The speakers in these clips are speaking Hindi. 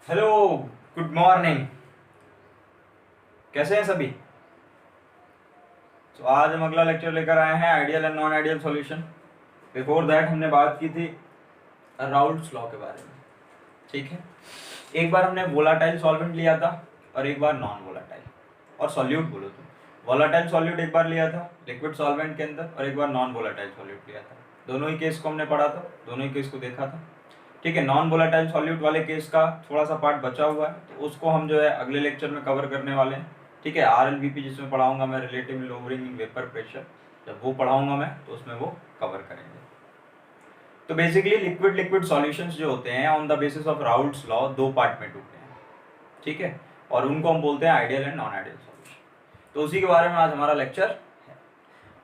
Hello, good morning. कैसे हैं सभी? तो आज हम अगला लेक्चर लेकर आए हैं ideal and non ideal solution. Before that हमने बात की थी राउल्ट्स लॉ के बारे में। ठीक है, एक बार हमने वोलाटाइल सॉल्वेंट लिया था और एक बार नॉन वोलाटाइल, और सॉल्यूट बोलो तो वोलाटाइल सॉल्यूट एक बार लिया था लिक्विड सॉल्वेंट के अंदर, और एक बार नॉन वोलाटाइल सॉल्यूट लिया था। दोनों ही केस को हमने पढ़ा था, दोनों ही केस को देखा था। ठीक है, नॉन वोलाटाइल सॉल्यूट वाले केस का थोड़ा सा पार्ट बचा हुआ है, तो उसको हम जो है अगले लेक्चर में कवर करने वाले हैं। ठीक है, RLVP जिसमें पढ़ाऊंगा मैं, relative lowering in vapour pressure, जब वो पढ़ाऊंगा मैं तो उसमें वो कवर करेंगे। तो बेसिकली लिक्विड लिक्विड सॉल्यूशंस जो होते हैं on the basis of Raoult's law दो पार्ट में टूटे हैं। ठीक है, और उनको हम बोलते हैं ideal and non ideal solution. तो उसी के बारे में आज हमारा लेक्चर है।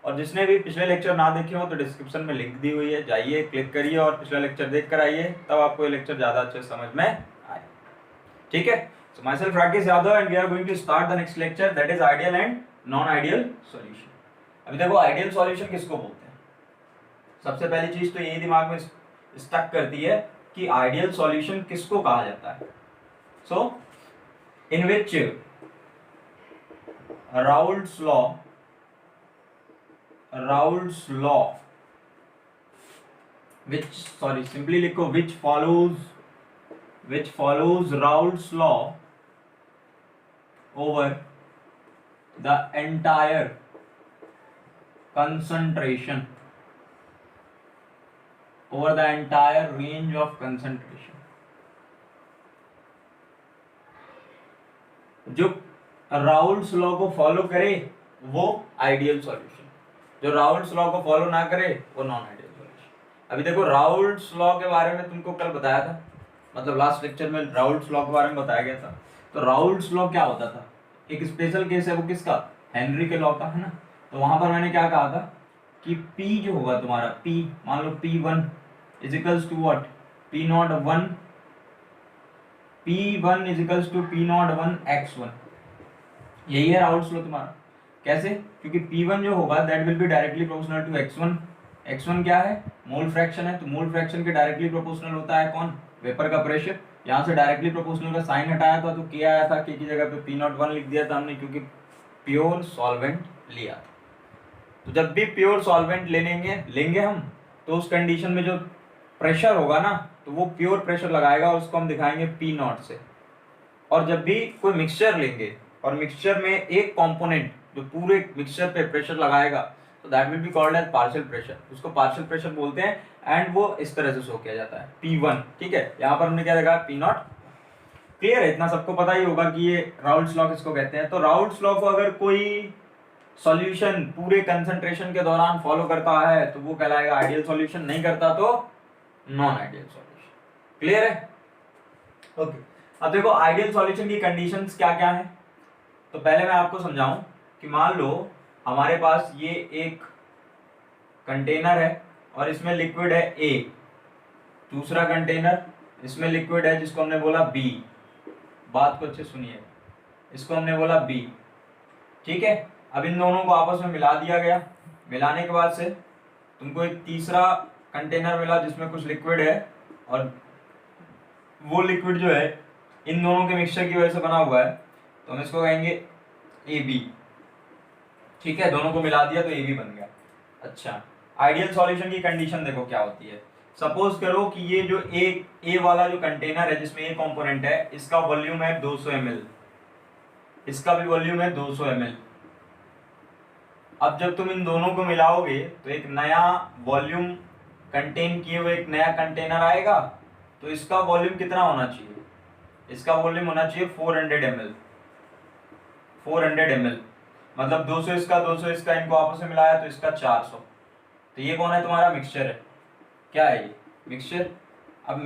और जिसने भी पिछले लेक्चर ना देखे हो तो डिस्क्रिप्शन में लिंक दी हुई है, जाइए क्लिक करिए और पिछला लेक्चर देख कर आइए, तब आपको ये लेक्चर ज़्यादा अच्छे समझ में आए। ठीक है, so myself Rakesh Yadav and we are going to start the next lecture, that is ideal and non-ideal solution। अभी देखो आइडियल सॉल्यूशन किसको बोलते हैं। सबसे पहली चीज तो यही दिमाग में स्टक करती है कि आइडियल सॉल्यूशन किसको कहा जाता है। सो इन विच Raoult's law simply लिखो which follows Raoult's law over the entire concentration, over the entire range of concentration। जो राउल्ट्स लॉ को फॉलो करे वो आइडियल सॉल्यूशन, जो राउल्ट्स लॉ को फॉलो ना करे वो नॉन आइडियल सॉल्यूशन। अभी देखो राउल्ट्स लॉ के बारे में तुमको कल बताया था, मतलब लास्ट लेक्चर में राउल्ट्स लॉ के बारे में बताया गया था। तो राउल्ट्स लॉ क्या होता था, एक स्पेशल केस है वो किसका, हेनरी के लॉ का, है ना। तो वहां पर मैंने क्या कहा था कि P जो होगा तुम्हारा, P मान लो P1 equals to what, P01 equals to P01 x1। यही है राउल्ट्स लॉ तुम्हारा। कैसे? क्योंकि P1 जो होगा that will be directly proportional to x1। x1 क्या है, मोल फ्रैक्शन है, तो मोल फ्रैक्शन के डायरेक्टली प्रोपोर्शनल होता है कौन, वेपर का प्रेशर। यहाँ से डायरेक्टली प्रोपोर्शनल का साइन हटाया था तो K आया था, K की जगह पे P01 लिख दिया था हमने, क्योंकि प्योर सॉल्वेंट लिया था। तो जब भी प्योर सॉल्वेंट लेंगे हम, तो उस कंडीशन में जो प्रेशर होगा ना, तो वो प्योर प्रेशर लगाएगा, उसको हम दिखाएंगे P0 से। और जब भी कोई मिक्सचर लेंगे और मिक्सचर में एक कंपोनेंट जो पूरे मिक्सचर पे प्रेशर लगाएगा, तो that will be called as partial pressure, उसको पार्शियल प्रेशर बोलते हैं। एंड वो इस तरह से शो किया जाता है P1। ठीक है, यहाँ पर हमने क्या देखा, P0। क्लियर है, इतना सबको पता ही होगा कि ये राउल्ट्स लॉ किसको कहते हैं। तो राउल्ट्स लॉ को अगर कोई सॉल्यूशन पूरे कंसंट्रेशन के दौरान फॉलो करता है तो वो कहलाएगा आइडियल सॉल्यूशन, नहीं करता तो नॉन आइडियल सॉल्यूशन। क्लियर है, ओके। अब देखो आइडियल सॉल्यूशन की कंडीशंस क्या क्या है। तो पहले मैं आपको समझाऊं कि मान लो हमारे पास ये एक कंटेनर है और इसमें लिक्विड है A, दूसरा कंटेनर इसमें लिक्विड है जिसको हमने बोला B। बात को अच्छे सुनिए, इसको हमने बोला B। ठीक है, अब इन दोनों को आपस में मिला दिया गया। मिलाने के बाद से तुमको एक तीसरा कंटेनर मिला जिसमें कुछ लिक्विड है, और वो लिक्विड जो है इन दोनों के मिक्सचर की वजह से बना हुआ है, तो हम इसको कहेंगे AB। ठीक है, दोनों को मिला दिया तो AB बन गया। अच्छा, आइडियल सॉल्यूशन की कंडीशन देखो क्या होती है। सपोज करो कि ये जो ए वाला जो कंटेनर है जिसमें ए कंपोनेंट है, इसका वॉल्यूम है 200 ml, इसका भी वॉल्यूम है 200 ml। अब जब तुम इन दोनों को मिलाओगे तो एक नया वॉल्यूम कंटेन किए हुए एक नया कंटेनर आएगा। तो इसका वॉल्यूम कितना होना चाहिए, इसका वॉल्यूम होना चाहिए 400 ml। 400 ml मतलब 200 इसका 200 इसका, इनको आपस में मिलाया तो इसका 400। तो ये कौन है, तुम्हारा मिक्सचर है। क्या है ये, मिक्सचर। अब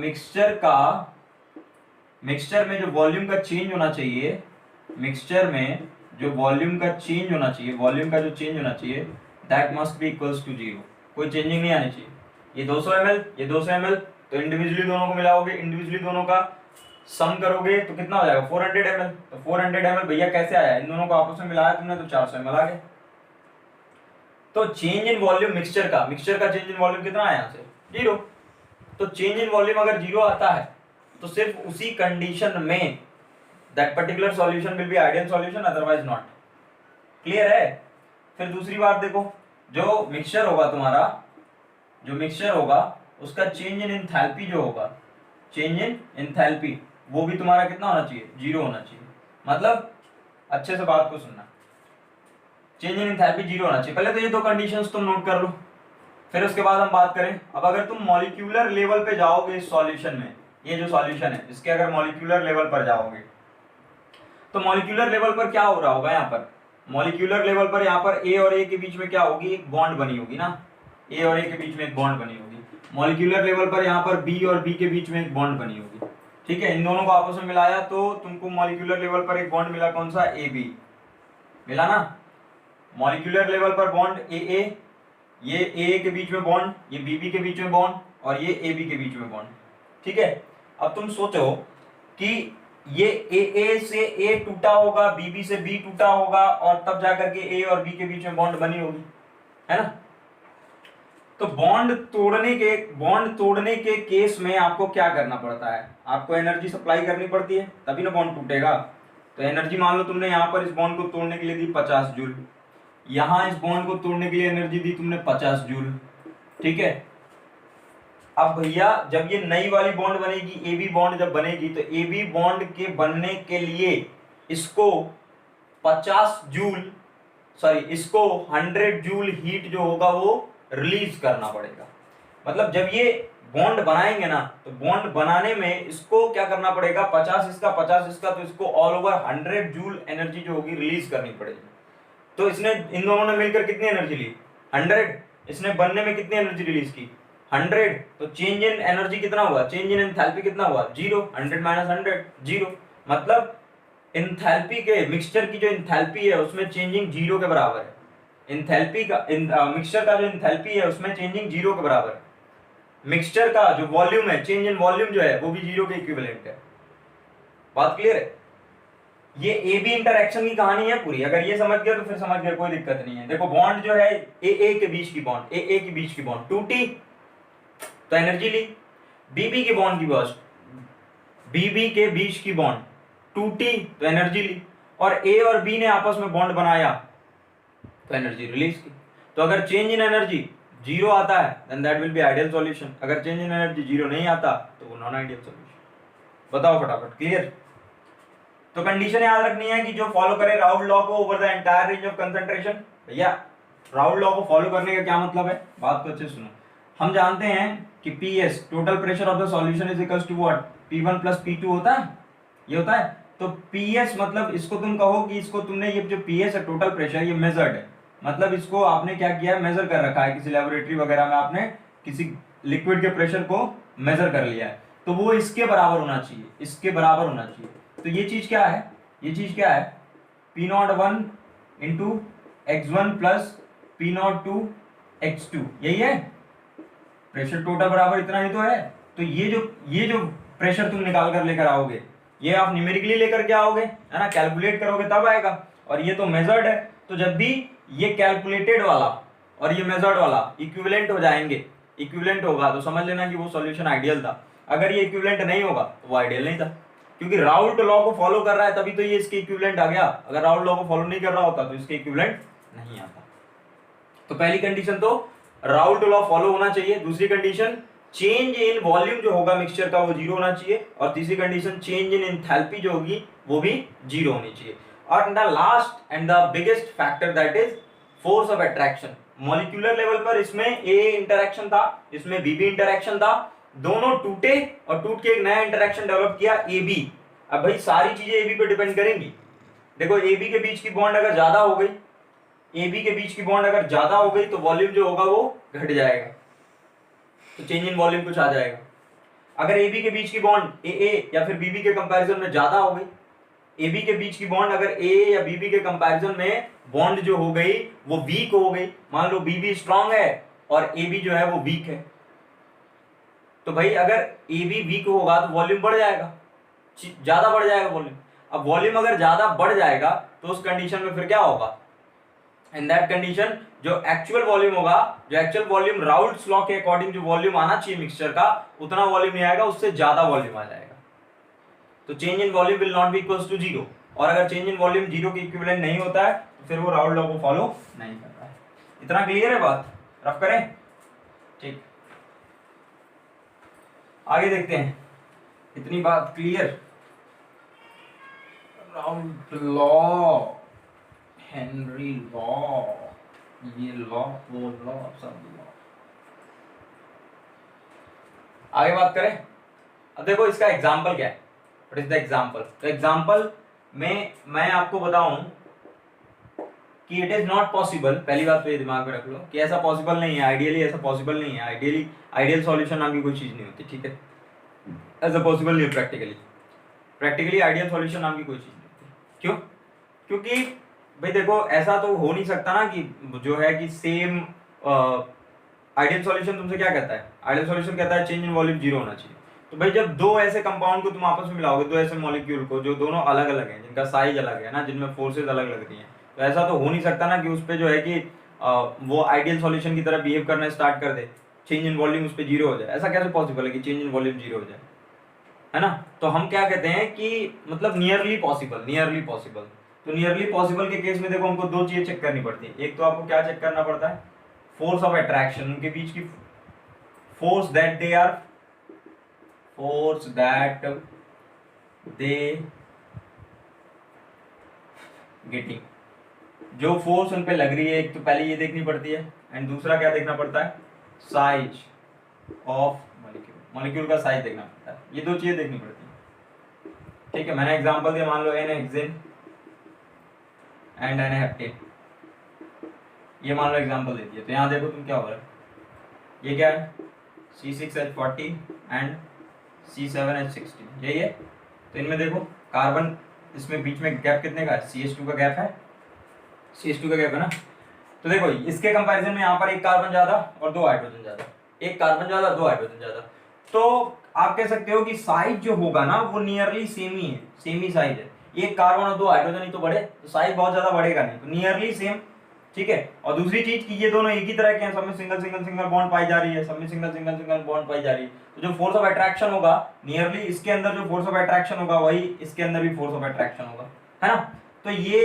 मिक्सचर में जो वॉल्यूम का चेंज होना चाहिए, मिक्सचर में जो वॉल्यूम का चेंज होना चाहिए, वॉल्यूम का जो चेंज होना चाहिए, that must be equals to 0। कोई चेंजिंग नहीं आनी चाहिए। ये 200 ml, ये 200 ml, तो इंडिविजुअली दोनों को मिलाओगे, इंडिविजुअली दोनों का सम करोगे तो कितना हो जाएगा, 400 ml। तो 400 ml भैया कैसे आया, इन दोनों को आपस में मिलाया तुमने तो 400 ml आ गया। तो चेंज इन वॉल्यूम मिक्सचर का चेंज इन वॉल्यूम कितना आया यहाँ से, 0। तो चेंज इन वॉल्यूम अगर 0 आता है तो सिर्फ उसी कंडीशन में that particular solution will be ideal solution, otherwise not. Clear है? फिर दूसरी बात देखो, जो मिक्सचर होगा तुम्हारा, जो मिक्सचर होगा उसका चेंज इन एंथैल्पी जो होगा, चेंज इन एंथैल्पी, वो भी तुम्हारा कितना होना चाहिए? 0 होना चाहिए। मतलब अच्छे से बात को सुनना, चेंज इन एंथैल्पी 0 होना चाहिए। पहले तो ये दो कंडीशंस तुम नोट कर लो, फिर उसके बाद हम बात करें। अब अगर तुम मॉलिक्यूलर लेवल पे जाओगे इस सॉल्यूशन में, ये जो सॉल्यूशन है इसके अगर मॉलिक्यूलर लेवल पर जाओगे तो मॉलिक्यूलर लेवल पर क्या हो रहा होगा? यहाँ पर मॉलिक्यूलर लेवल पर यहाँ पर ए और ए के बीच में क्या होगी? एक बॉन्ड बनी होगी ना, ए और ए के बीच में एक बॉन्ड बनी होगी। मॉलिक्यूलर लेवल पर यहाँ पर बी और बी के बीच में एक बॉन्ड बनी होगी। ठीक है, इन दोनों को आपस में मिलाया तो तुमको मॉलिक्यूलर लेवल पर एक बॉन्ड मिला, कौन सा? ए बी मिला ना। मॉलिक्यूलर लेवल पर बॉन्ड ए ए, ये ए के बीच में बॉन्ड, ये बी बी के बीच में बॉन्ड, और ये ए बी के बीच में बॉन्ड। ठीक है, अब तुम सोचो कि ये ए से ए टूटा होगा, बी से बी टूटा होगा, और तब जाकर के ए और बी के बीच में बॉन्ड बनी होगी, है ना। तो बॉन्ड तोड़ने के केस में आपको क्या करना पड़ता है? आपको एनर्जी सप्लाई करनी पड़ती है, तभी ना बॉन्ड टूटेगा। तो एनर्जी मान लो तुमने यहाँ पर इस बॉन्ड को तोड़ने के लिए दी 50 जूल, यहाँ इस बॉन्ड को तोड़ने के लिए एनर्जी दी तुमने 50 जूल। ठीक है, अब भैया जब ये नई वाली बॉन्ड बनेगी, ए बी बॉन्ड जब बनेगी, तो ए बी बॉन्ड के बनने के लिए इसको 50 जूल, सॉरी इसको 100 जूल हीट जो होगा वो रिलीज करना पड़ेगा। मतलब जब ये बॉन्ड बनाएंगे ना, तो बॉन्ड बनाने में इसको क्या करना पड़ेगा? 50 इसका 50 इसका, तो इसको ऑल ओवर 100 जूल एनर्जी जो होगी रिलीज करनी पड़ेगी। तो इसने, इन दोनों ने मिलकर कितनी एनर्जी ली? 100। इसने बनने में कितनी एनर्जी रिलीज की? 100। तो चेंज इन एनर्जी कितना हुआ? चेंज इन एंथैल्पी कितना हुआ? 0। 100 माइनस 100 0। मतलब एंथैल्पी के, मिक्सचर की जो एंथैल्पी है उसमें चेंजिंग 0 के बराबर है। एंथैल्पी का, मिक्सचर का जो एंथैल्पी है उसमें चेंजिंग 0 के बराबर है। मिक्सचर का जो वॉल्यूम है, चेंज इन वॉल्यूम जो है वो भी 0 के इक्विवेलेंट है। बात क्लियर है? ये ए बी इंटरैक्शन की कहानी है पूरी। अगर ये समझ गए तो फिर समझ गए, कोई दिक्कत नहीं है। देखो बॉन्ड जो है ए के बीच की बॉन्ड, ए के बीच की बॉन्ड टूटी तो एनर्जी ली। बीबी के बॉन्ड की बॉन्ड, बीबी के बीच की बॉन्ड टूटी तो एनर्जी ली। और ए और बी ने आपस में बॉन्ड बनाया तो एनर्जी रिलीज की। तो अगर चेंज इन एनर्जी 0 आता है then that will be ideal solution. अगर चेंज इन एनर्जी 0 नहीं आता तो वो नॉन आइडियल सॉल्यूशन। बताओ फटाफट, क्लियर? तो कंडीशन याद रखनी है कि जो फॉलो करे राउल्ट लॉ को over the entire range of concentration. भैया राउल्ट लॉ को फॉलो करने का क्या मतलब है? बात को अच्छे सुनो। हम जानते हैं कि PS total pressure of the solution is equals to what? P1 plus P2 होता है, ये होता है। तो PS मतलब इसको तुम कहो कि इसको तुमने, ये जो PS है टोटल प्रेशर, ये मेजर्ड है। मतलब इसको आपने क्या किया है? मेजर कर रखा है किसी लेबोरेटरी वगैरह में, आपने किसी लिक्विड के प्रेशर को मेजर कर लिया है, तो वो इसके बराबर होना चाहिए, इसके बराबर होना चाहिए। तो ये चीज क्या है? ये चीज क्या है? P01 into x1 plus P02 x2, यही है। प्रेशर टोटल बराबर इतना ही तो है। तो ये जो प्रेशर तुम निकाल कर लेकर आओगे, ये आप न्यूमेरिकली लेकर के आओगे, है ना, कैलकुलेट करोगे तब आएगा। और ये तो मेजर्ड है, तो जब भी ये कैलकुलेटेड वाला और ये मेजर्ड वाला इक्विवेलेंट हो जाएंगे, इक्विवेलेंट होगा तो समझ लेना कि वो सॉल्यूशन आइडियल था। अगर ये इक्विवेलेंट नहीं होगा तो वो आइडियल नहीं था, क्योंकि राउल्ट लॉ को फॉलो कर रहा है तभी तो ये इसके इक्विवेलेंट आ गया। अगर राउल्ट लॉ को फॉलो नहीं कर रहा होता तो इसके इक्विवेलेंट नहीं आता। तो पहली कंडीशन तो राउल्ट लॉ फॉलो होना चाहिए। दूसरी कंडीशन, चेंज इन वॉल्यूम जो होगा मिक्सचर का वो 0 होना चाहिए। और तीसरी कंडीशन, चेंज इन एंथैल्पी जो होगी वो भी 0 होनी चाहिए। और the last and the biggest factor that is force of attraction. Molecular level पर इसमें ए इंटरैक्शन था, इसमें बीबी इंटरैक्शन था, दोनों टूटे और टूट के एक नया इंटरैक्शन डेवलप किया ए बी। अब भाई सारी चीजें ए बी पे डिपेंड करेंगी। देखो ए बी के बीच की बॉन्ड अगर ज्यादा हो गई, ए बी के बीच की बॉन्ड अगर ज्यादा हो गई तो वॉल्यूम जो होगा वो घट जाएगा, तो चेंज इन वॉल्यूम कुछ आ जाएगा। अगर ए बी के बीच की बॉन्ड ए या फिर बीबी के कंपैरिजन में ज्यादा हो गई, ए बी के बीच की बॉन्ड अगर ए या बीबी के कंपैरिजन में बॉन्ड जो हो गई वो वीक हो गई, मान लो बीबी स्ट्रांग है और ए बी जो है वो वीक है, तो भाई अगर ए बी वीक होगा तो वॉल्यूम बढ़ जाएगा, ज्यादा बढ़ जाएगा वॉल्यूम। अब वॉल्यूम अगर ज्यादा बढ़ जाएगा तो उस कंडीशन में फिर क्या होगा? इन दैट कंडीशन जो एक्चुअल वॉल्यूम होगा, जो एक्चुअल वॉल्यूम राउल्ट्स लॉ के अकॉर्डिंग जो वॉल्यूम आना चाहिए मिक्सचर का, उतना वॉल्यूम नहीं आएगा, उससे ज्यादा वॉल्यूम आ जाएगा। तो change in volume will not be equals to zero, और अगर चेंज इन वॉल्यूम जीरो के इक्विवेलेंट नहीं होता है तो फिर वो राउल्ट लॉ को फॉलो नहीं करता है। इतना क्लियर है बात? रफ करें? ठीक, आगे देखते हैं। इतनी बात clear? Raoult law, Henry law, ये लॉ वो लॉ सब लॉ। आगे बात करें। अब देखो इसका एग्जाम्पल क्या है, व्हाट इज द एग्जाम्पल। तो एग्जाम्पल में मैं आपको बताऊं कि इट इज नॉट पॉसिबल, पहली बात तो ये दिमाग में रख लो कि ऐसा पॉसिबल नहीं है, आइडियली ऐसा पॉसिबल नहीं है, आइडियली आइडियल सॉल्यूशन नाम की कोई चीज नहीं होती, ठीक है, ऐसा पॉसिबल नहीं है प्रैक्टिकली आइडियल सॉल्यूशन नाम की कोई चीज नहीं होती। क्यों? क्योंकि भाई देखो ऐसा तो हो नहीं सकता ना कि जो है कि सेम आइडियल सॉल्यूशन तुमसे क्या कहता है, आइडियल सॉल्यूशन कहता है चेंज इन वॉल्यूम जीरो होना चाहिए। तो भाई जब दो ऐसे कंपाउंड को तुम आपस में मिलाओगे, दो ऐसे मॉलिक्यूल को जो दोनों अलग अलग हैं, जिनका साइज अलग है ना, जिनमें फोर्सेज अलग लग रही हैं, तो ऐसा तो हो नहीं सकता ना कि उस पे जो है कि वो आइडियल सॉल्यूशन की तरह बिहेव करना स्टार्ट कर दे, चेंज इन वॉल्यूम उस पे जीरो हो जाए। ऐसा कैसे पॉसिबल है कि चेंज इन वॉल्यूम जीरो हो जाए, है ना? तो हम क्या कहते हैं कि मतलब नियरली पॉसिबल। तो नियरली पॉसिबल के केस में देखो हमको दो चीजें चेक करनी पड़ती है। एक तो आपको क्या चेक करना पड़ता है, फोर्स ऑफ अट्रैक्शन, उनके बीच की फोर्स दैट दे गेटिंग, जो फोर्स उन पे लग रही है, एक तो पहले ये देखनी पड़ती है, एंड दूसरा क्या देखना पड़ता है, साइज ऑफ मॉलिक्यूल का साइज देखना पड़ता है। ये दो चीजें देखनी पड़ती है, ठीक है। मैंने एग्जांपल दिया, मान लो n hexane and n heptane, ये मान लो एग्जांपल दे दिया। तो यहाँ देखो तुम क्या हो रहा है, ये क्या है C6H40 एंड C7H16, यही है। तो इनमें देखो कार्बन, इसमें बीच में गैप कितने का है, CH2 का गैप है, CH2 का गैप है ना। तो देखो इसके कंपैरिजन में यहाँ पर एक कार्बन ज्यादा और दो हाइड्रोजन ज्यादा, एक कार्बन ज्यादा दो हाइड्रोजन ज्यादा। तो आप कह सकते हो कि साइज जो होगा ना वो नियरली सेम ही है, सेम ही साइज है। एक कार्बन और दो हाइड्रोजन ही तो बढ़े, तो साइज बहुत ज्यादा बढ़ेगा नहीं, तो नियरली सेम, ठीक है। और दूसरी चीज कि ये दोनों एक ही तरह के हैं, सब में single single single bond pi जा रही है, सब में single single single bond pi जा रही है। तो जो फोर्स ऑफ अट्रैक्शन होगा नियरली इसके अंदर, जो फोर्स ऑफ अट्रैक्शन होगा वही इसके अंदर भी फोर्स ऑफ अट्रैक्शन होगा, है ना। तो ये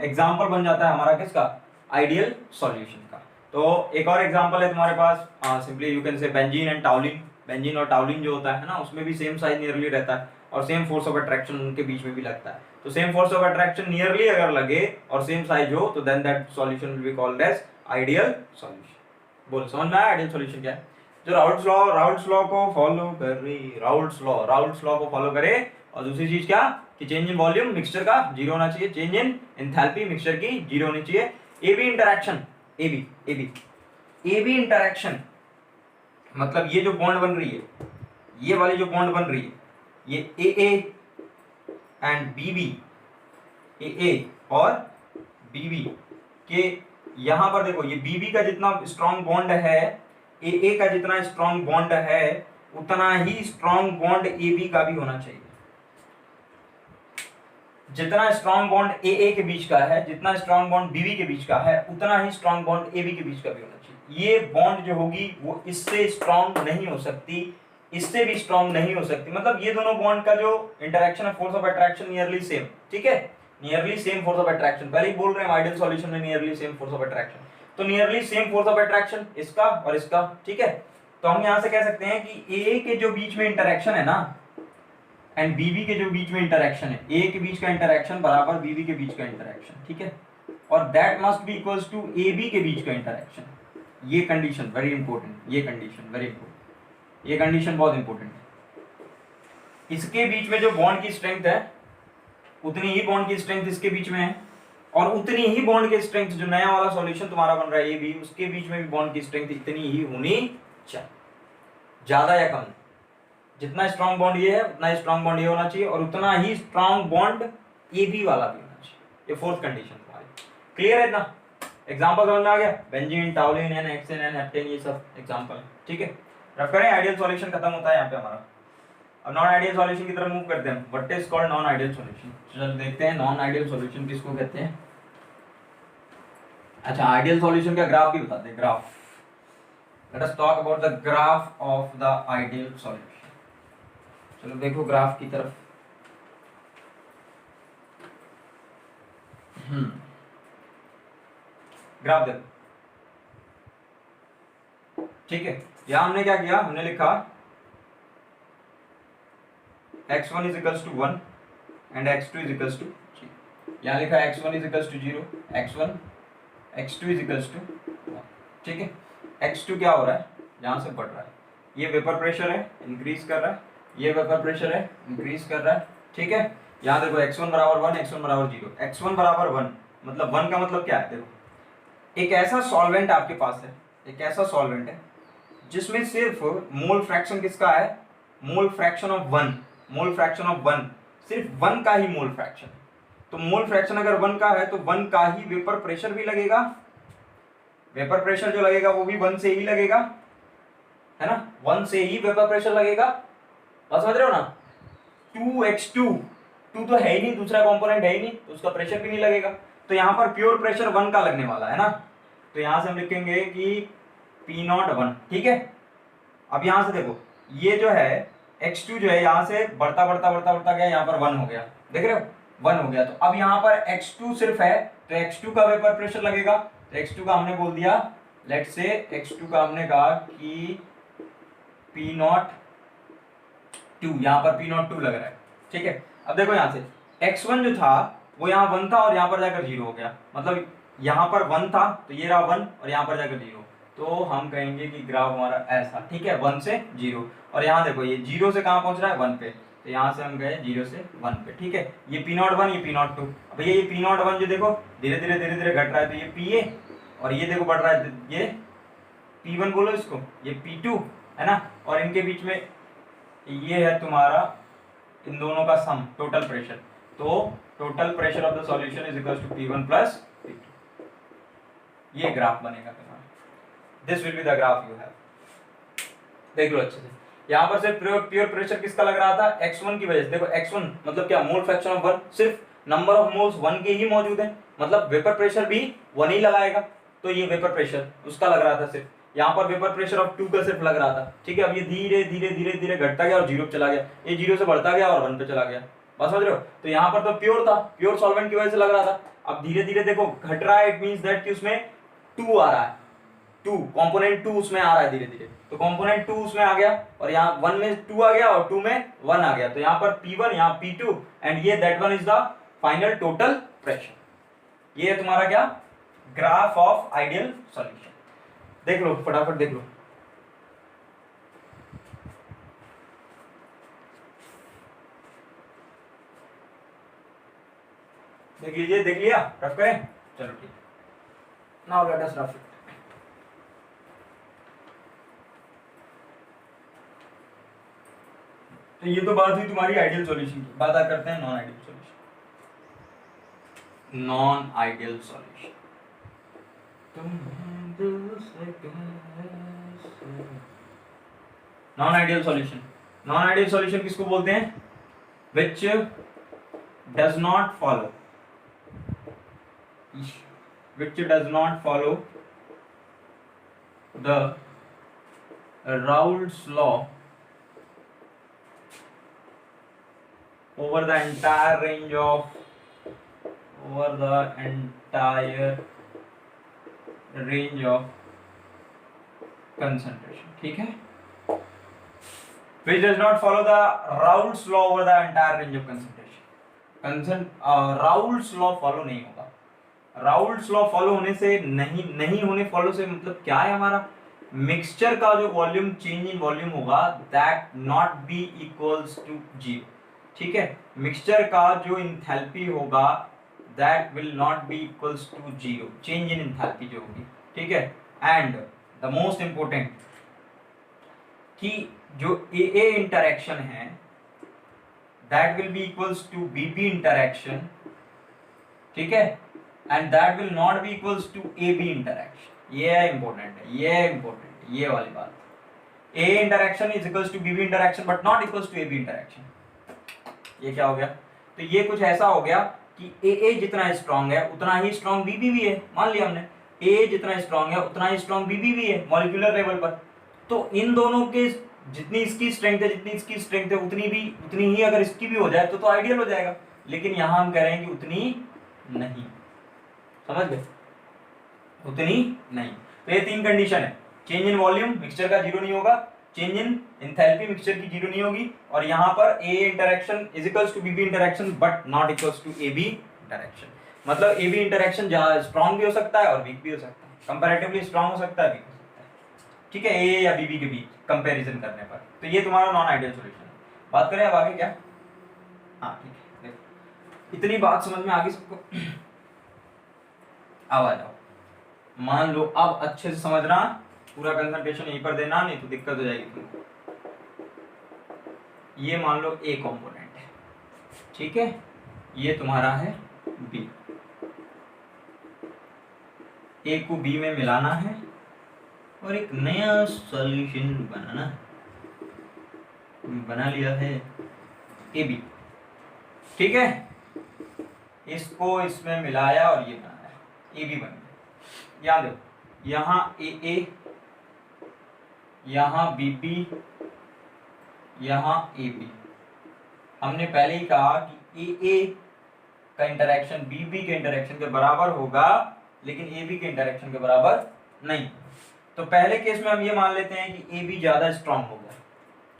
एग्जाम्पल बन जाता है हमारा किसका, आइडियल सॉल्यूशन का। तो एक और एग्जांपल है तुम्हारे पास, simply you can say benzene and toluene. Benzene और टाउलिन जो होता है ना, उसमें भी सेम साइज नियरली रहता है और सेम फोर्स ऑफ अट्रैक्शन उनके बीच में भी लगता है। तो same force of attraction nearly अगर लगे और सेम साइज हो तो then that solution will be called as ideal solution. बोल समझ में आया आइडियल सॉल्यूशन क्या है? जो राउल्ट्स लॉ को फॉलो करे, राउल्ट्स लॉ को फॉलो करे। और दूसरी चीज क्या कि चेंज इन वॉल्यूम मिक्सचर का जीरो होना चाहिए, चेंज इन एंथैल्पी मिक्सचर की जीरो होनी चाहिए। एबी इंटरैक्शन, एबी इंटरैक्शन मतलब ये जो बॉन्ड बन रही है, ये वाली जो बॉन्ड बन रही है, ये AA एंड BB, AA और BB के यहां पर देखो, ये BB का जितना स्ट्रॉन्ग बॉन्ड है, AA का जितना स्ट्रॉन्ग बॉन्ड है, उतना ही स्ट्रॉन्ग बॉन्ड AB का भी होना चाहिए। जितना स्ट्रॉन्ग बॉन्ड AA के बीच का है, जितना स्ट्रॉन्ग बॉन्ड BB के बीच का है, उतना ही स्ट्रॉन्ग बॉन्ड AB के बीच का भी होना चाहिए। ये बॉन्ड जो होगी वो इससे स्ट्रॉन्ग नहीं हो सकती, इससे भी स्ट्रॉन्ग नहीं हो सकती। मतलब ये दोनों बॉन्ड का जो इंटरेक्शन है, force of attraction nearly same, ठीक है, nearly same force of attraction. पहले ही बोल रहे हैं आइडियल सॉल्यूशन में nearly same force of attraction, तो nearly same force of attraction इसका और इसका, ठीक है। तो हम यहां से कह सकते हैं कि A के जो बीच में इंटरेक्शन है ना एंड BB के जो बीच में इंटरेक्शन है, A के बीच का इंटरेक्शन बराबर BB के बीच का इंटरेक्शन, ठीक है, और that must be equals to AB के बीच का इंटरेक्शन। ये कंडीशन वेरी इंपॉर्टेंट, ये कंडीशन वेरी इंपॉर्टेंट, ये कंडीशन बहुत इंपॉर्टेंट है। इसके बीच में जो बॉन्ड की स्ट्रेंथ है, उतनी ही बॉन्ड की स्ट्रेंथ इसके बीच में है, और उतनी ही बॉन्ड की स्ट्रेंथ जो नया वाला सॉल्यूशन तुम्हारा बन रहा है ये भी, उसके बीच में भी बॉन्ड की स्ट्रेंथ इतनी ही होनी चाहिए, ज्यादा या कम। जितना स्ट्रॉन्ग बॉन्ड ये है उतना ही स्ट्रॉन्ग बॉन्ड ये होना चाहिए, और उतना ही स्ट्रॉन्ग बॉन्ड AB वाला भी होना चाहिए। ये फोर्थ कंडीशन तुम्हारी क्लियर है ना? एग्जांपल समझ में आ गया? Benzene, toluene, n hexane, n heptane, ये सब एग्जांपल, ठीक है। रफ करें, आइडियल सॉल्यूशन खत्म होता है यहाँ पे हमारा। अब नॉन आइडियल सॉल्यूशन की तरफ मूव करते हैं। What is called non ideal solution? चलो देखते हैं नॉन आइडियल सॉल्यूशन किसको कहते हैं। अच्छा, आइडियल सॉल्यूशन का ग्राफ भी बताते हैं, graph. Let us talk about the graph of the ideal solution. चलो देखो ग्राफ की तरफ। ग्राफ देखो, ठीक है। यहां हमने क्या किया, हमने लिखा x1 is equals to 1 and x2 is equals to 0। यहां लिखा x1 is equals to 0, x1 x2 is equals to 1, ठीक है। x2 क्या हो रहा है, यहां से बढ़ रहा है, ये वेपर प्रेशर है, इंक्रीज कर रहा है, ये वेपर प्रेशर है, इंक्रीज कर रहा है, ठीक है। यहां देखो x1 बराबर 1, x1 बराबर 0, x1 बराबर 1 मतलब 1 का मतलब क्या है, देखो एक ऐसा सॉल्वेंट आपके पास है, एक ऐसा सॉल्वेंट है जिसमें सिर्फ मोल फ्रैक्शन किसका है, mole fraction of 1, mole fraction of 1, सिर्फ 1 का ही मोल फ्रैक्शन। तो मोल फ्रैक्शन अगर 1 का है तो 1 का ही वेपर प्रेशर भी लगेगा, वेपर प्रेशर जो लगेगा वो भी 1 से ही लगेगा, है ना, 1 से ही वेपर प्रेशर लगेगा, बात समझ रहे हो ना। 2x2, 2 तो है ही नहीं, दूसरा कंपोनेंट है ही नहीं, तो उसका प्रेशर भी नहीं लगेगा, तो यहाँ पर प्योर प्रेशर 1 का लगने वाला है ना। तो यहां से हम लिखेंगे कि P01, ठीक है। अब यहां से देखो ये जो है x2 जो है यहां से बढ़ता बढ़ता बढ़ता बढ़ता गया, यहाँ पर 1 हो गया, देख रहे हो 1 हो गया। तो अब यहाँ पर x2 सिर्फ है तो x2 का वेपर प्रेशर लगेगा, तो x2 का हमने बोल दिया, लेट्स से x2 का हमने कहा कि P02, यहाँ पर P02 लग रहा है, ठीक है। अब देखो यहाँ से x1 जो था वो यहाँ 1 था और यहाँ पर जाकर 0 हो गया, मतलब यहाँ पर 1 था तो ये रहा 1 और यहाँ पर जाकर 0, तो हम कहेंगे कि ग्राफ हमारा ऐसा, ठीक है, 1 से 0। और यहाँ देखो ये 0 से कहाँ पहुंच रहा है, 1 पे, तो यहाँ से हम गए 0 से 1 पे, ठीक है। ये P01, ये P02, अब ये P01 जो देखो धीरे धीरे घट रहा है, तो ये PA, और ये देखो बढ़ रहा है, ये P1 बोलो इसको, ये P2, है ना। और इनके बीच में ये है तुम्हारा इन दोनों का सम, टोटल प्रेशर, तो total pressure of the solution is equal to P1 plus P2, ये ग्राफ बनेगा तुम्हारा, this will be the graph you have. देख लो अच्छे से, यहाँ पर सिर्फ प्योर प्रेशर किसका लग रहा था, x1 की वजह से। देखो x1 मतलब क्या, मोल फ्रैक्शन ऑफ 1, सिर्फ नंबर ऑफ मोल्स 1 के ही मौजूद है, मतलब वेपर प्रेशर भी 1 ही लगाएगा, तो ये वेपर प्रेशर उसका लग रहा था सिर्फ। यहाँ पर वेपर प्रेशर ऑफ 2 का सिर्फ लग रहा था, ठीक है। अब ये धीरे धीरे धीरे धीरे घटता गया और 0 पे चला गया, ये 0 से बढ़ता गया और 1 पे चला गया, बस समझ रहे हो। तो यहाँ पर तो प्योर था, प्योर सॉल्वेंट की वजह से लग रहा था, अब धीरे धीरे देखो घट रहा है, इट मींस दैट कि उसमें 2 आ रहा है, 2 कंपोनेंट 2 उसमें आ रहा है धीरे धीरे, तो कंपोनेंट 2 उसमें आ गया और यहाँ 1 में 2 आ गया और 2 में 1 आ गया, तो यहाँ पर P1, यहाँ P2 एंड ये that one is the final total pressure. ये है तुम्हारा क्या, ग्राफ ऑफ आइडियल सॉल्यूशन। देख लो फटाफट देख लो, देख लीजिए, देख लिया, रफ करें, चलो ठीक, now let us rough it. तो ये तो बात हुई तुम्हारी आइडियल सॉल्यूशन की, बात करते हैं non ideal solution. Non ideal solution, non ideal solution, non ideal solution किसको बोलते हैं, which does not follow, which does not follow the Raoult's law over the entire range of concentration, ठीक है। which does not follow the Raoult's law over the entire range of concentration, Raoult's law follow नहीं होगा। राउल्ट्स लॉ फॉलो होने से नहीं होने फॉलो से मतलब क्या है, हमारा मिक्सचर का जो वॉल्यूम चेंज इन वॉल्यूम होगा that not be equals to 0, ठीक है। मिक्सचर का जो इंथैल्पी होगा that will not be equals to 0, change in enthalpy जो होगी, ठीक है। एंड द मोस्ट इंपोर्टेंट कि जो ए इंटरेक्शन है that will be equals to B interaction, ठीक है, and that will not be equals to AB interaction, ये important है, ये important, ये वाली बात, A interaction is equals to BB interaction but not equals to AB interaction। ये क्या हो गया, तो ये कुछ ऐसा हो गया कि AA जितना स्ट्रॉन्ग है उतना ही स्ट्रॉन्ग BB भी है, मान लिया हमने A जितना स्ट्रॉन्ग है उतना ही स्ट्रॉन्ग BB भी है मॉलिक्यूलर लेवल पर, तो इन दोनों के जितनी इसकी स्ट्रेंथ है जितनी इसकी स्ट्रेंथ है उतनी ही अगर इसकी भी हो जाए तो आइडियल हो जाएगा, लेकिन यहाँ हम कह रहे हैं कि उतनी नहीं, समझ गए? उतनी नहीं। तो ये 3 कंडीशन है, चेंज इन वॉल्यूम मिक्सचर का 0 नहीं होगा, चेंज इन एंथैल्पी मिक्सचर की 0 नहीं होगी, और यहाँ पर A interaction is equals to BB interaction but not equals to AB interaction. मतलब एबी इंटरेक्शन ज्यादा स्ट्रॉन्ग भी हो सकता है और वीक भी हो सकता है, कंपैरेटिवली स्ट्रॉन्ग हो सकता है, वीक हो सकता है। ठीक है, ए या बीबी के बीच कंपैरिजन करने पर। तो ये तुम्हारा नॉन आइडियल सॉल्यूशन है। बात करें अब आगे क्या? हाँ ठीक है, इतनी बात समझ में आ गई सबको? अब आ जाओ, मान लो अब अच्छे से समझना, पूरा कंसंट्रेशन यहीं पर देना, नहीं तो दिक्कत हो जाएगी तुमको। ये मान लो ए कंपोनेंट है, ठीक है, ये तुम्हारा है बी, ए को बी में मिलाना है और एक नया सॉल्यूशन बनाना है। बना लिया है ए बी, ठीक है, इसको इसमें मिलाया और ये बनाया, ए बी बन गया। याद है, यहाँ ए, यहाँ बी बी, यहाँ ए बी। हमने पहले ही कहा कि ए का इंटरेक्शन बी के इंटरेक्शन के बराबर होगा, लेकिन ए बी के इंटरेक्शन के बराबर नहीं। तो पहले केस में हम ये मान लेते हैं कि ए बी ज्यादा स्ट्रांग हो गया।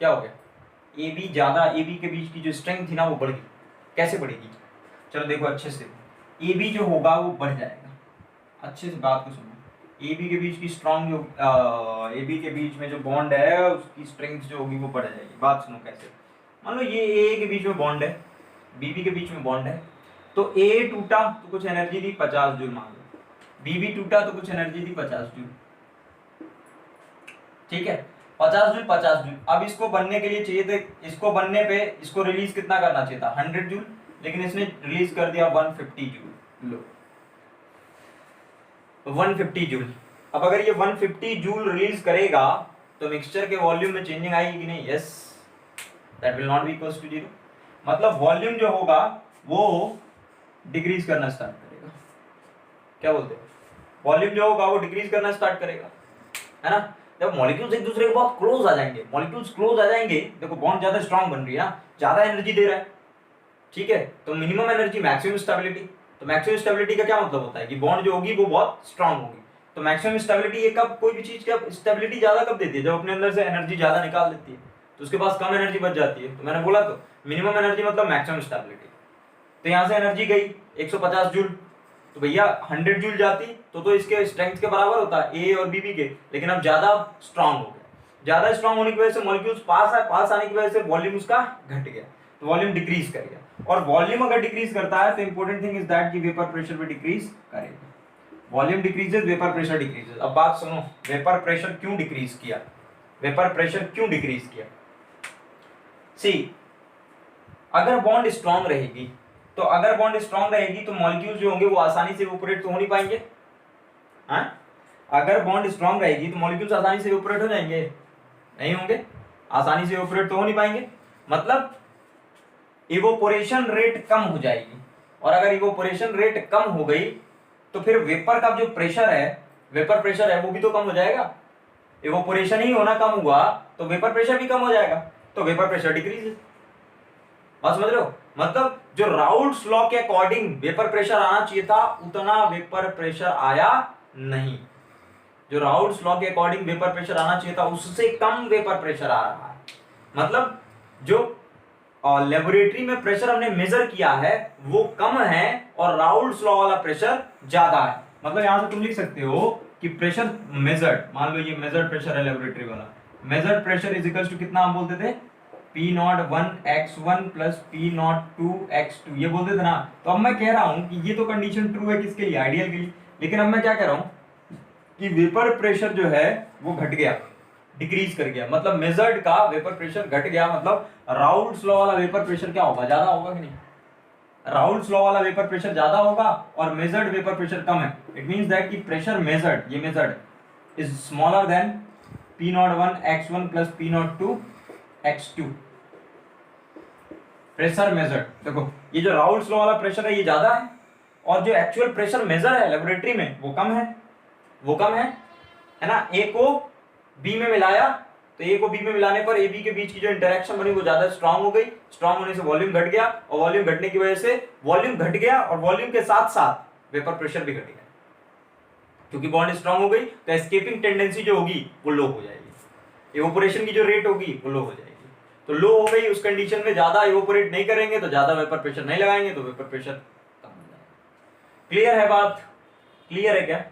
क्या हो गया? ए बी ज्यादा, ए बी के बीच की जो स्ट्रेंथ थी ना वो बढ़ गई। कैसे बढ़ेगी? चलो देखो अच्छे से, ए बी जो होगा वो बढ़ जाएगा। अच्छे से बात को सुनो, ए बी के बीच की स्ट्रॉन्ग जो ए बी के बीच में जो बॉन्ड है उसकी स्ट्रेंथ जो होगी वो बढ़ जाएगी। बात सुनो कैसे। मान लो ये ए के बीच में बॉन्ड है, बी बी के बीच में बॉन्ड है, तो ए टूटा तो कुछ एनर्जी दी 50 जूल, मान लो बी बी टूटा तो कुछ एनर्जी दी 50 जूल, ठीक है, 50 जूल 50 जूल। अब इसको बनने के लिए चाहिए थे, इसको बनने पे इसको रिलीज कितना करना चाहिए था? 100 जूल, लेकिन इसने रिलीज कर दिया 150 जूल। लो 150 जूल। अब अगर ये 150 जूल रिलीज करेगा तो मिक्सचर के वॉल्यूम में चेंजिंग आएगी कि नहीं? Yes, that will not be equals to 0। मतलब वॉल्यूम जो होगा वो डिक्रीज करना स्टार्ट करेगा। क्या बोलते हो? वॉल्यूम जो होगा वो डिक्रीज करना स्टार्ट करेगा, है ना। जब मॉलिक्यूल्स एक दूसरे के बहुत क्लोज आ जाएंगे, मॉलिक्यूल्स क्लोज आ जाएंगे, देखो बॉन्ड ज्यादा स्ट्रांग बन रही है ना, ज्यादा एनर्जी दे रहा है, ठीक है, तो मिनिमम एनर्जी मैक्सिमम स्टेबिलिटी। तो मैक्सिमम स्टेबिलिटी का क्या मतलब होता है कि बॉन्ड जो होगी वो बहुत स्ट्रांग होगी। तो मैक्सिमम स्टेबिलिटी ये कब, कोई भी चीज का स्टेबिलिटी ज्यादा कब देती है? जब अपने अंदर से एनर्जी ज्यादा निकाल देती है, तो उसके पास कम एनर्जी बच जाती है। तो मैंने बोला तो मिनिमम एनर्जी मतलब मैक्सिमम स्टेबिलिटी। तो यहाँ से एनर्जी गई 150 जूल, तो भैया 100 जूल जाती तो इसके स्ट्रेंथ के बराबर होता है ए और बी के, लेकिन अब ज्यादा स्ट्रांग हो गया। ज्यादा स्ट्रांग होने की वजह से मॉलिक्यूल्स पास आने की वजह से वॉल्यूम उसका घट गया, तो वॉल्यूम डिक्रीज कर गया। और वॉल्यूम अगर डिक्रीज करता है तो इंपॉर्टेंट थिंग इज दैट कि वेपर प्रेशर भी डिक्रीज करेगा। Volume decreases, vapour pressure decreases. अब बात सुनो, वेपर प्रेशर क्यों डिक्रीज किया? वेपर प्रेशर क्यों डिक्रीज किया? सी, अगर बॉन्ड स्ट्रांग रहेगी तो मॉलिक्यूल्स जो होंगे वो आसानी से इवेपोरेट तो हो नहीं पाएंगे। हाँ, अगर बॉन्ड स्ट्रांग रहेगी तो मॉलिक्यूल्स आसानी से इवेपोरेट हो जाएंगे? नहीं होंगे, आसानी से इवेपोरेट तो हो नहीं पाएंगे। मतलब इवेपोरेशन रेट कम हो जाएगी, और अगर इवेपोरेशन रेट कम हो गई तो फिर वेपर का जो प्रेशर है, वेपर प्रेशर है वो भी तो कम हो जाएगा। इवेपोरेशन ही होना कम हुआ तो वेपर प्रेशर भी कम हो जाएगा, तो वेपर प्रेशर डिक्रीज है। बात समझ रहे हो? मतलब जो राउल्ट्स लॉ के अकॉर्डिंग वेपर प्रेशर आना चाहिए था उतना वेपर प्रेशर आया नहीं। जो राउल्ट्स लॉ के अकॉर्डिंग वेपर प्रेशर आना चाहिए था उससे कम वेपर प्रेशर आ रहा है। मतलब जो लेबोरेटरी में प्रेशर हमने मेजर किया है वो कम है और राउल्ट्स लॉ वाला प्रेशर ज्यादा है। मतलब यहां से तुम लिख सकते हो कि प्रेशर मेजर्ड, मान लो ये मेजर्ड प्रेशर है लेबोरेटरी वाला, measured pressure is equals to कितना हम बोलते थे? P01x1 प्लस P02x2, ये बोलते थे ना। तो अब मैं कह रहा हूं कि ये तो कंडीशन ट्रू है किसके लिए? आइडियल के लिए। लेकिन अब मैं क्या कह रहा हूं कि वेपर प्रेशर जो है वो घट गया, डिक्रीज कर गया। मतलब मेजर्ड का वेपर प्रेशर घट गया, मतलब राउल्ट्स लॉ वाला वेपर प्रेशर क्या होगा? ज्यादा होगा कि नहीं? राउल्ट्स लॉ वाला वेपर प्रेशर ज्यादा होगा और मेजर्ड वेपर प्रेशर कम है। इट मींस दैट कि प्रेशर मेजर्ड, ये measured is smaller than P01x1 plus P02x2। Pressure measured, देखो ये जो राउल्ट्स लॉ वाला प्रेशर है ये ज्यादा है और जो एक्चुअल प्रेशर मेजर है लेबोरेटरी में वो कम है, है ना। ए को बी में मिलाया तो ए को बी में मिलाने पर ए बी के बीच की जो इंटरेक्शन बनी वो ज्यादा स्ट्रांग हो गई। स्ट्रांग होने से वॉल्यूम घट गया और वॉल्यूम घटने की वजह से वॉल्यूम घट गया और वॉल्यूम के साथ साथ वेपर प्रेशर भी घटेगा, क्योंकि बॉन्ड स्ट्रांग हो गई तो एस्केपिंग टेंडेंसी जो होगी वो लो हो जाएगी, इवोपोरेशन की जो रेट होगी वो लो हो जाएगी। तो लो हो गई, उस कंडीशन में ज्यादा इवोपोरेट नहीं करेंगे तो ज्यादा वेपर प्रेशर नहीं लगाएंगे तो वेपर प्रेशर कम हो जाएगा। क्लियर है बात? क्लियर है क्या?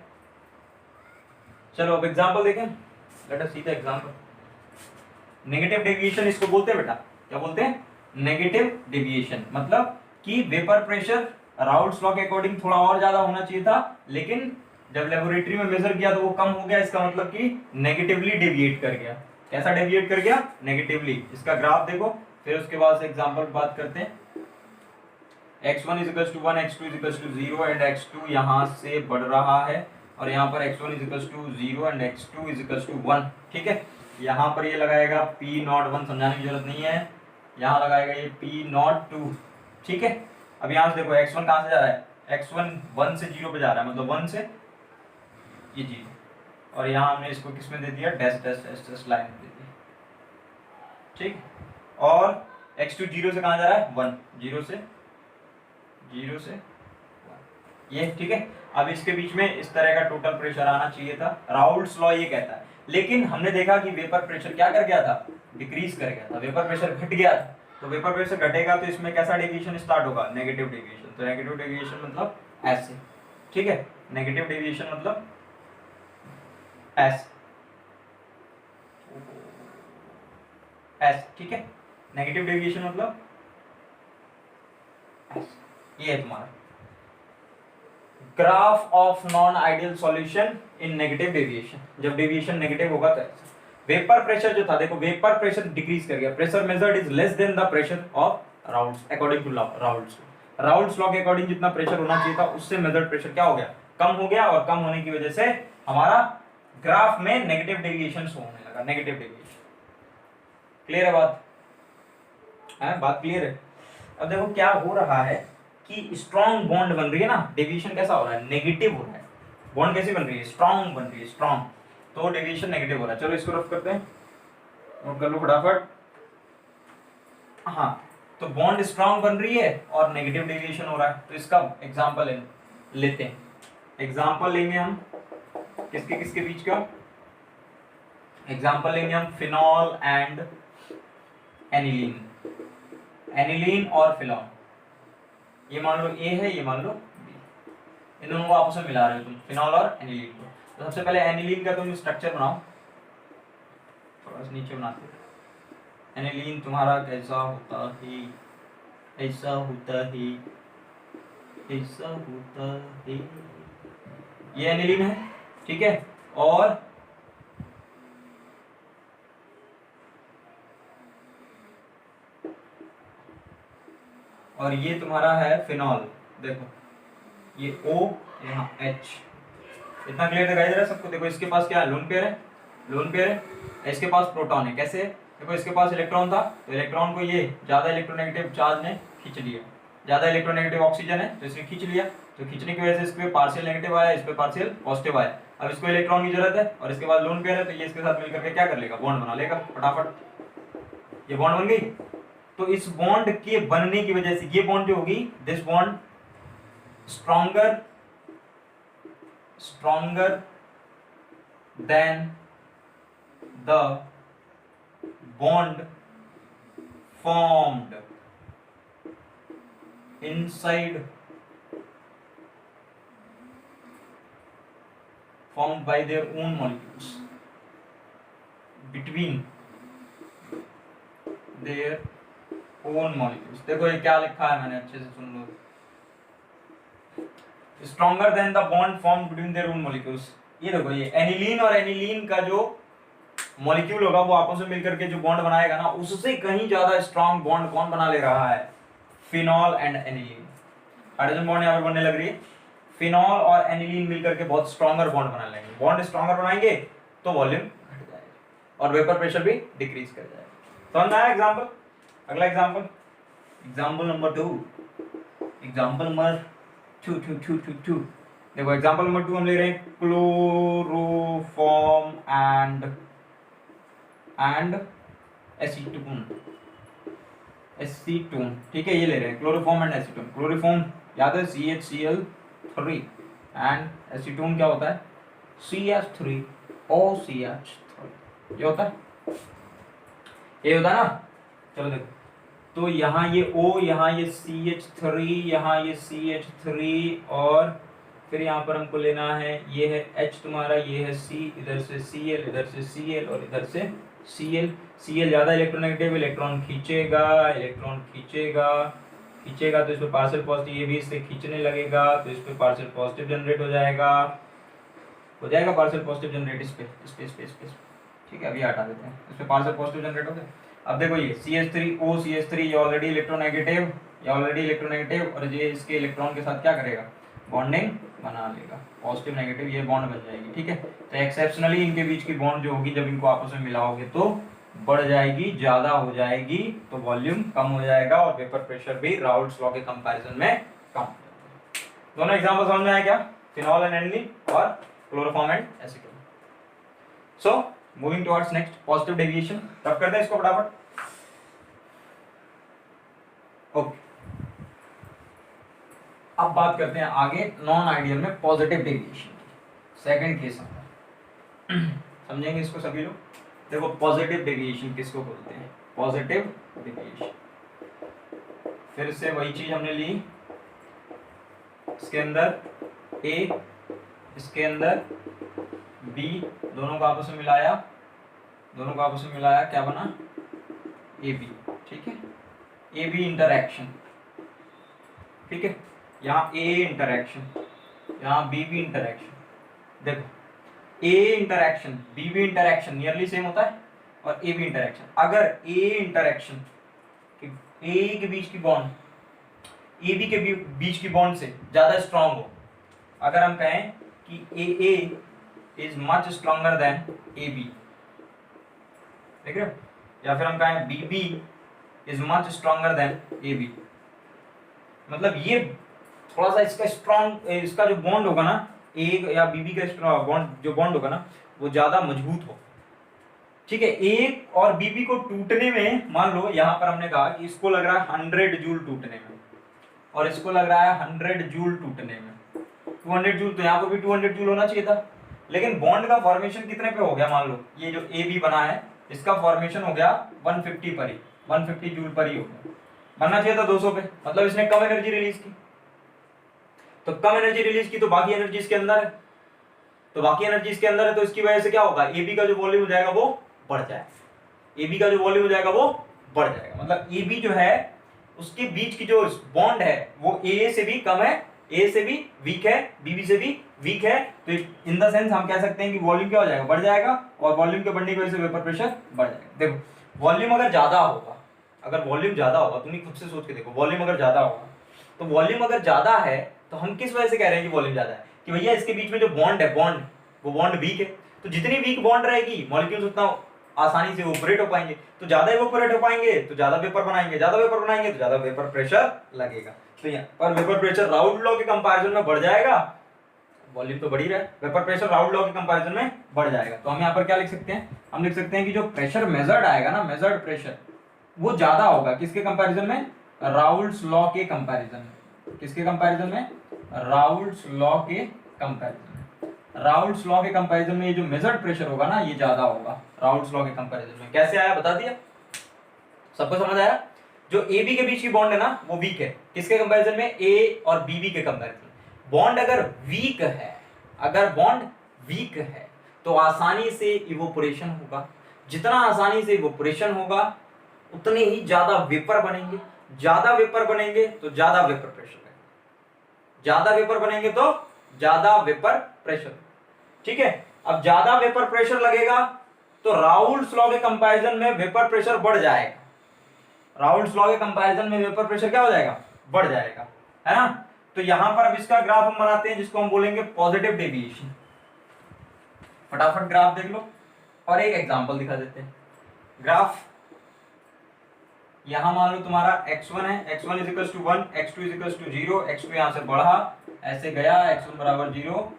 चलो अब एग्जांपल देखें, let us see the example. Negative deviation इसको बोलते हैं बेटा, क्या बोलते हैं? Negative deviation. मतलब कि वेपर प्रेशर राउल्ट्स लॉ के अकॉर्डिंग थोड़ा और ज्यादा होना चाहिए था, लेकिन जब लेबोरेटरी में मेजर किया तो वो कम हो गया, इसका मतलब कि नेगेटिवली डेविएट कर गया। कैसा डेविएट कर गया? नेगेटिवली। इसका ग्राफ देखो, फिर उसके बाद से एग्जांपल बात करते हैं। x1 = 1, x2 = 0 एंड x2 यहां से बढ़ रहा है, और यहाँ पर x1 = 0 एंड x2 = 1। ठीक है, यहाँ पर ये लगाएगा P01, समझाने की जरूरत नहीं है, यहाँ लगाएगा ये P02। ठीक है, अब यहाँ से देखो x1 कहाँ से जा रहा है? x1 1 से 0 पे जा रहा है, मतलब 1 से ये 0, और यहाँ हमने इसको किस में दे दिया? Dash dash dash dash line में दे दी। ठीक, और x2 0 से कहाँ जा रहा है? 1, 0 से 1 ये। ठीक है, अब इसके बीच में इस तरह का टोटल प्रेशर आना चाहिए था, राउल्ट्स लॉ ये कहता है। लेकिन हमने देखा कि वेपर प्रेशर क्या कर गया था? डिक्रीज कर गया था, वेपर प्रेशर घट गया था। तो वेपर प्रेशर घटेगा तो इसमें कैसा डेविएशन स्टार्ट होगा? Negative deviation. तो नेगेटिव डेविएशन मतलब ऐसे। ठीक है, नेगेटिव डेविएशन मतलब ऐसे, ऐसे। ठीक है, नेगेटिव डेविएशन मतलब ऐसे। ये है तुम्हारा graph of non ideal solution in negative deviation. जब डेविएशन नेगेटिव होगा तो ऐसा। वेपर प्रेशर जो था, देखो वेपर प्रेशर डिक्रीज कर गया, pressure measured is less than the pressure of Raoult's according to Raoult's law के अकॉर्डिंग जितना प्रेशर होना चाहिए था उससे मेजर्ड प्रेशर क्या हो गया? कम हो गया, और कम होने की वजह से हमारा ग्राफ में नेगेटिव डेविएशन होने लगा, नेगेटिव डेविएशन। क्लियर है बात? है बात क्लियर है? अब देखो क्या हो रहा है कि स्ट्रॉन्ग बॉन्ड बन रही है ना, डेविएशन कैसा हो रहा है? नेगेटिव हो रहा है। बॉन्ड कैसी बन रही है? स्ट्रॉन्ग बन रही है, स्ट्रॉन्ग, तो डेविएशन नेगेटिव हो रहा है। चलो इसको रफ करते हैं, नोट कर लो फटाफट। हाँ, तो बॉन्ड स्ट्रॉन्ग बन रही है और नेगेटिव डेविएशन हो रहा है, तो इसका एग्जांपल लेते हैं। एग्जांपल लेंगे हम किसके किसके बीच का? एग्जांपल लेंगे हम फिनॉल एंड एनिलीन, एनिलीन और फिनॉल। ये मान लो ए है, ये मान लो बी, इन दोनों को आपस में मिला रहे हो तुम, फिनॉल और एनिलीन को। तो सबसे पहले एनिलीन का तुम स्ट्रक्चर बनाओ, थोड़ा सा नीचे बनाते हो। एनिलीन तुम्हारा कैसा होता है? ऐसा होता है, ऐसा होता है। ये एनिलीन है, ठीक है, और ये तुम्हारा है फिनॉल। देखो ये O, यहाँ H। इतना क्लियर दिखाई दे रहा है सबको? देखो इसके पास क्या है? लोन पेयर है, लोन पेयर है। इसके पास प्रोटॉन है। कैसे? देखो इसके पास इलेक्ट्रॉन था, तो इलेक्ट्रॉन को ये ज्यादा इलेक्ट्रोनेगेटिव चार्ज ने खींच लिया, ज्यादा इलेक्ट्रोनेगेटिव ऑक्सीजन है तो इसने खींच लिया, तो खींचने की वजह से इस पे पार्शियल नेगेटिव आया, इस पे पार्शियल पॉजिटिव आया। अब इसको इलेक्ट्रॉन की जरूरत है और इसके बाद लोन पेयर है, तो ये इसके साथ मिलकर के क्या कर लेगा? बॉन्ड बना लेगा फटाफट। ये बॉन्ड बन गई। तो इस बॉन्ड के बनने की वजह से ये बॉन्ड जो होगी, this bond stronger than the bond formed by their own molecules, between their own molecules। देखो ये क्या लिखा है मैंने, अच्छे से सुन लो। Stronger than the bond form between their own molecules. ये देखो ये एनिलीन और एनिलीन का जो मॉलिक्यूल होगा वो आपस में मिलकर के जो बॉन्ड बनाएगा ना, उससे कहीं ज्यादा स्ट्रॉन्ग बॉन्ड कौन बना ले रहा है? Phenol and aniline. Hydrogen bond यहाँ पर बनने लग रही है, फिनॉल और एनिलीन मिलकर के बहुत स्ट्रॉन्गर बॉन्ड बना लेंगे। बॉन्ड स्ट्रॉन्गर बनाएंगे तो वॉल्यूम घट जाएगा और वेपर प्रेशर भी डिक्रीज कर जाएगा। समझ आया एग्जांपल? अगला example, example number 2, example number 2। देखो एग्जांपल नंबर 2 हम ले रहे हैं क्लोरोफॉर्म एंड एसीटोन। ठीक है, ये ले रहे हैं क्लोरोफॉर्म एंड एसीटोन। क्लोरोफॉर्म याद है CHCl 3 एंड एसीटोन क्या होता है CH3OCH3 ये होता है, ये होता है ना। चलो देखो, तो यहाँ ये O, यहाँ ये CH3, यहाँ ये CH3 और फिर यहाँ पर हमको लेना है ये है H तुम्हारा, ये है C, इधर से Cl, इधर से Cl और इधर से Cl। Cl ज़्यादा इलेक्ट्रोनेगेटिव, इलेक्ट्रॉन खींचेगा, इलेक्ट्रॉन खींचेगा खींचेगा तो इस पर पार्शियल पॉजिटिव, ये भी इससे खींचने लगेगा तो इस पर पार्शियल पॉजिटिव जनरेट हो जाएगा पार्शियल पॉजिटिव जनरेट इस पे। ठीक है, अभी हटा देते हैं, इस पे पार्शियल पॉजिटिव जनरेट हो गया। अब देखो ये CH3O CH3 ये ऑलरेडी इलेक्ट्रोनेगेटिव, और ये इसके इलेक्ट्रॉन के साथ क्या करेगा, बॉन्डिंग बना लेगा, पॉजिटिव नेगेटिव ये बॉन्ड बन जाएगी। ठीक है, तो एक्सेप्शनली इनके बीच की बॉन्ड जो होगी जब इनको आपस में मिलाओगे तो बढ़ जाएगी, ज्यादा हो जाएगी, तो वॉल्यूम कम हो जाएगा और वेपर प्रेशर भी राउल्ट्स लॉ के कंपैरिजन में कम। दोनों एग्जांपल समझ में आया क्या, फिनॉल एंड एनिलीन और chloroform and acetone. So moving towards next positive deviation, rough करते हैं इसको फटाफट। ओके, अब बात करते हैं आगे नॉन आइडियल में पॉजिटिव डेविएशन की। सेकंड केस समझेंगे इसको सभी लोग। देखो पॉजिटिव डेविएशन किसको बोलते हैं, पॉजिटिव डेविएशन, फिर से वही चीज हमने ली, इसके अंदर A, इसके अंदर B, दोनों को आपस में मिलाया, क्या बना AB। ठीक है, AB इंटरैक्शन, ठीक है, यहाँ A इंटरैक्शन, यहाँ B भी इंटरैक्शन। देखो A इंटरैक्शन B भी इंटरैक्शन नियरली सेम होता है, और A भी इंटरैक्शन। अगर A इंटरैक्शन A के बीच की बॉन्ड AB के बीच की बॉन्ड से ज्यादा स्ट्रांग हो, अगर हम कहें कि AA is much stronger than AB, देख रहे हो, या फिर हम कहें BB is much stronger than AB, मतलब ये थोड़ा सा इसका स्ट्रॉन्ग, इसका जो बॉन्ड होगा ना A या BB का बॉन्ड, जो बॉन्ड होगा ना वो ज्यादा मजबूत हो। ठीक है, A और BB को टूटने में, मान लो यहाँ पर हमने कहा कि इसको लग रहा है 100 जूल टूटने में और इसको लग रहा है 100 जूल टूटने में, 200 जूल, तो यहाँ पर भी 200 जूल होना चाहिए था, लेकिन बॉन्ड का फॉर्मेशन कितने पे हो गया, मान लो ये जो AB बना है इसका फॉर्मेशन हो गया 150 पर ही, 150 जूल पर ही हो गया, बनना चाहिए था 200 पे, मतलब इसने कम एनर्जी रिलीज की। तो कम एनर्जी रिलीज की तो बाकी एनर्जी इसके अंदर है, तो इसकी वजह से क्या होगा, AB का जो वॉल्यूम हो जाएगा वो बढ़ जाएगा, मतलब AB जो है उसके बीच की जो बॉन्ड है वो AA से भी कम है, A से भी वीक है, BB से भी वीक है, तो इन द सेंस हम कह सकते हैं कि वॉल्यूम क्या हो जाएगा, बढ़ जाएगा, और वॉल्यूम के बढ़ने की वजह से वेपर प्रेशर बढ़ जाएगा। देखो वॉल्यूम अगर ज्यादा होगा, तुम खुद से सोच के देखो, वॉल्यूम अगर ज्यादा होगा, तो वॉल्यूम अगर ज्यादा है तो हम किस वजह से कह रहे हैं कि वॉल्यूम ज्यादा है, कि भैया इसके बीच में जो बॉन्ड है, वो बॉन्ड वीक है, तो जितनी वीक बॉन्ड रहेगी मॉलिक्यूल्स उतना आसानी से इवोपोरेट हो पाएंगे, तो ज्यादा इवोपोरेट हो पाएंगे तो ज्यादा वेपर बनाएंगे, तो ज्यादा वेपर प्रेशर लगेगा, तो यहाँ पर वेपर प्रेशर राउल्ट लॉ के कंपैरिजन में बढ़ जाएगा, वॉल्यूम तो बढ़ी रहा है, वेपर प्रेशर राउल्ट लॉ के कंपैरिजन में बढ़ जाएगा। तो हम यहाँ पर क्या लिख सकते हैं, हम लिख सकते हैं कि जो प्रेशर मेजर्ड आएगा ना, मेजर्ड प्रेशर वो ज्यादा होगा किसके कंपैरिजन में, राउल्ट्स लॉ के कंपैरिजन में। किसके कंपैरिजन में, राउल्ट्स लॉ के कंपैरिजन में। राउल्ट्स लॉ के कंपैरिजन में ये जो मेजर्ड प्रेशर होगा ना ये ज्यादा होगा राउल्ट्स लॉ के कंपैरिजन में। कैसे आया बता दिया, सबको समझ आया। जो AB के बीच की बॉन्ड है ना वो वीक है, किसके कंपैरिजन में, A और BB के कंपैरिजन। बॉन्ड अगर वीक है तो आसानी से इवोपोरेशन होगा, जितना आसानी से इवोपोरेशन होगा उतने ही ज्यादा वेपर बनेंगे, ज्यादा वेपर बनेंगे तो ज्यादा वेपर प्रेशर लगेगा, ज्यादा वेपर बनेंगे तो ज्यादा वेपर प्रेशर। ठीक है, अब ज्यादा वेपर प्रेशर लगेगा तो राउल्ट्स लॉ के कंपैरिजन में वेपर प्रेशर बढ़ जाएगा, राउल्ट्स लॉ के कंपैरिजन में वेपर प्रेशर क्या हो जाएगा, बढ़ जाएगा, है ना। तो यहां पर अब इसका ग्राफ हम बनाते हैं जिसको हम बोलेंगे पॉजिटिव डेविएशन। फटाफट ग्राफ देख लो और एक एग्जांपल दिखा देते हैं। ग्राफ यहां मान लो तुम्हारा x1 है, x1 = 1, x2 = 0, x2 यहां से बढ़ा ऐसे गया, x1 = 0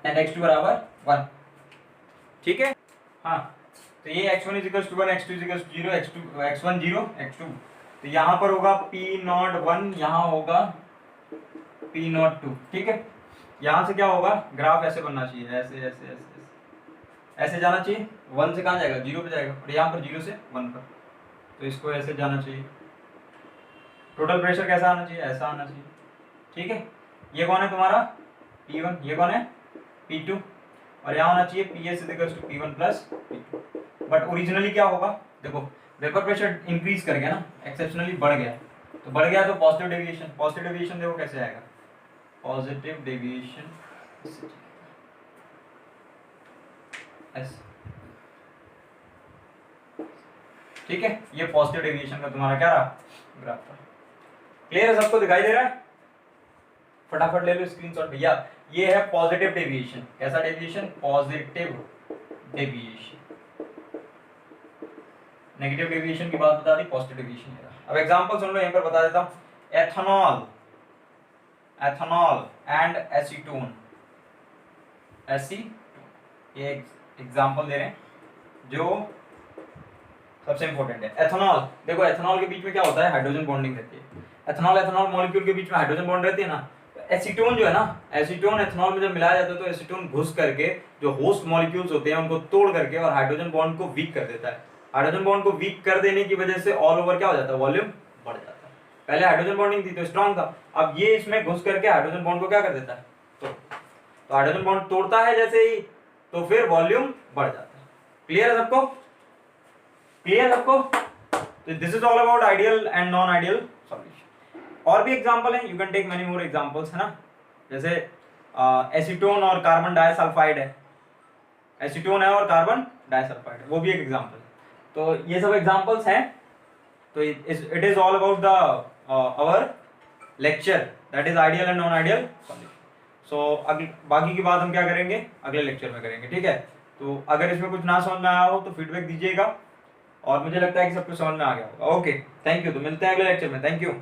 एंड x2 = 1। ठीक है, हाँ, तो ये x1 = 1, x2 = 0, x1 0, x2, तो यहां पर होगा P01, यहां होगा P02। ठीक है, यहाँ से क्या होगा, ग्राफ ऐसे बनना चाहिए, ऐसे ऐसे ऐसे ऐसे ऐसे जाना चाहिए, 1 से कहाँ जाएगा, 0 पे जाएगा, और यहाँ पर 0 से 1 पर, तो इसको ऐसे जाना चाहिए। टोटल प्रेशर कैसा आना चाहिए, ऐसा आना चाहिए, ठीक है। ये कौन है तुम्हारा P1, ये कौन है P2, और यहाँ होना चाहिए PS = P1 + P2। But originally क्या होगा, देखो वेपर प्रेशर इंक्रीज कर गया ना, एक्सेप्शनली बढ़ गया, तो बढ़ गया तो पॉजिटिव डेविएशन, पॉजिटिव डेविएशन देखो कैसे आएगा, पॉजिटिव डेविएशन ऐसे, ठीक है। ये पॉजिटिव डेविएशन का तुम्हारा क्या रहा, ग्राफ था। क्लियर है, सबको दिखाई दे रहा है, फटाफट ले लो स्क्रीनशॉट भैया। ये है पॉजिटिव डेविएशन, कैसा deviation, positive deviation. Negative deviation की बात बता दी, पॉजिटिव डेविएशन। अब एग्जांपल सुन लो, यहीं पर बता देता हूं, ethanol, ethanol and acetone, acetone, ये एग्जांपल दे रहे हैं जो सबसे इंपॉर्टेंट है। एथेनॉल, देखो एथेनॉल के बीच में क्या होता है, हाइड्रोजन बॉन्डिंग रहती है। एथेनॉल एथेनॉल मॉलिक्यूल के बीच में हाइड्रोजन बॉन्ड रहती है ना, एसीटोन जो है ना, एसीटोन एथेनॉल में जब मिलाया जाता है तो एसीटोन घुस करके जो होस्ट मॉलिक्यूल्स होते हैं उनको तोड़ करके और हाइड्रोजन बॉन्ड को वीक कर देता है। हाइड्रोजन बॉन्ड को वीक कर देने की वजह से ऑल ओवर क्या हो जाता है, वॉल्यूम बढ़ जाता है। पहले हाइड्रोजन बॉन्डिंग थी तो स्ट्रांग था, अब ये इसमें घुस करके हाइड्रोजन बॉन्ड को क्या कर देता है, तो हाइड्रोजन बॉन्ड तोड़ता है जैसे ही, तो फिर वॉल्यूम बढ़ जाता है। क्लियर है सबको, क्लियर है सबको। तो this is all about ideal and non ideal solution. और भी एग्जांपल है, you can take many more examples, है ना, जैसे एसीटोन और कार्बन डाइसल्फाइड है, एसीटोन है और कार्बन डाइसल्फाइड है, वो भी एक एग्जांपल है। तो ये सब एग्जांपल्स हैं। तो it is all about the our lecture that is ideal and non ideal solution. So बाकी की बात हम क्या करेंगे, अगले लेक्चर में करेंगे, ठीक है। तो अगर इसमें कुछ ना समझ में आया हो तो फीडबैक दीजिएगा, और मुझे लगता है कि सब कुछ समझ में आ गया होगा। ओके, थैंक यू, तो मिलते हैं अगले लेक्चर में, थैंक यू।